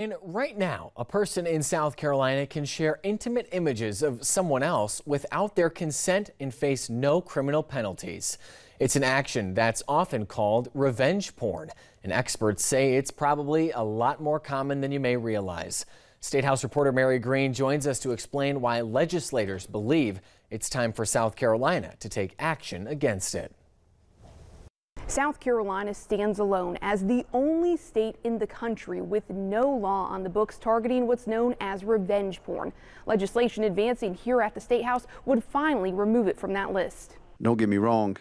And right now, a person in South Carolina can share intimate images of someone else without their consent and face no criminal penalties. It's an action that's often called revenge porn, and experts say it's probably a lot more common than you may realize. State House reporter Mary Green joins us to explain why legislators believe it's time for South Carolina to take action against it. South Carolina stands alone as the only state in the country with no law on the books targeting what's known as revenge porn. Legislation advancing here at the State House would finally remove it from that list. Don't get me wrong,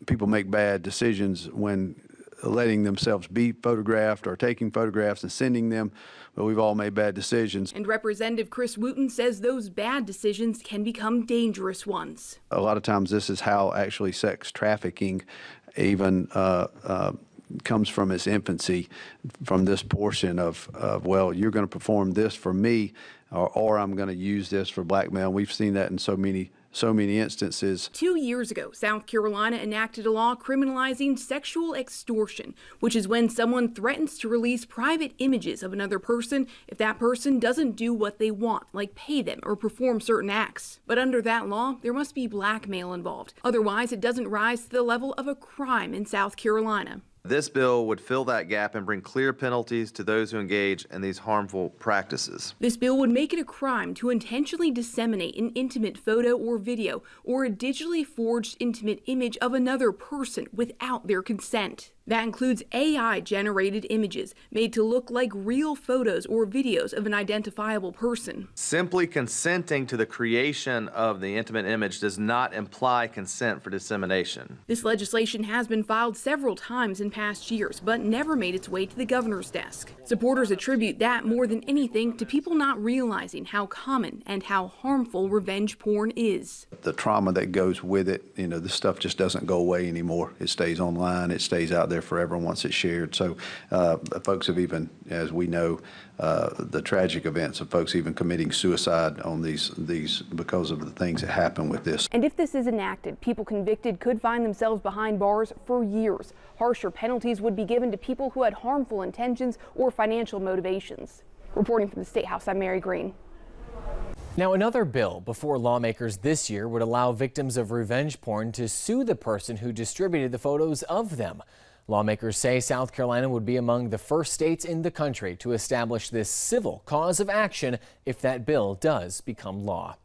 people make bad decisions when letting themselves be photographed or taking photographs and sending them, but we've all made bad decisions. And Representative Chris Wooten says those bad decisions can become dangerous ones. A lot of times this is how actually sex trafficking even comes from its infancy, from this portion of well, you're going to perform this for me, or I'm going to use this for blackmail. We've seen that in so many instances. 2 years ago, South Carolina enacted a law criminalizing sexual extortion, which is when someone threatens to release private images of another person if that person doesn't do what they want, like pay them or perform certain acts. But under that law, there must be blackmail involved. Otherwise, it doesn't rise to the level of a crime in South Carolina. This bill would fill that gap and bring clear penalties to those who engage in these harmful practices. This bill would make it a crime to intentionally disseminate an intimate photo or video or a digitally forged intimate image of another person without their consent. That includes AI-generated images made to look like real photos or videos of an identifiable person. Simply consenting to the creation of the intimate image does not imply consent for dissemination. This legislation has been filed several times in past years, but never made its way to the governor's desk. Supporters attribute that more than anything to people not realizing how common and how harmful revenge porn is. The trauma that goes with it, this stuff just doesn't go away anymore. It stays online, it stays out there forever once it's shared. So folks have even, as we know, the tragic events of folks even committing suicide on these because of the things that happen with this. And if this is enacted, people convicted could find themselves behind bars for years. Harsher penalties would be given to people who had harmful intentions or financial motivations. Reporting from the State House, I'm Mary Green. Now, another bill before lawmakers this year would allow victims of revenge porn to sue the person who distributed the photos of them. Lawmakers say South Carolina would be among the first states in the country to establish this civil cause of action if that bill does become law.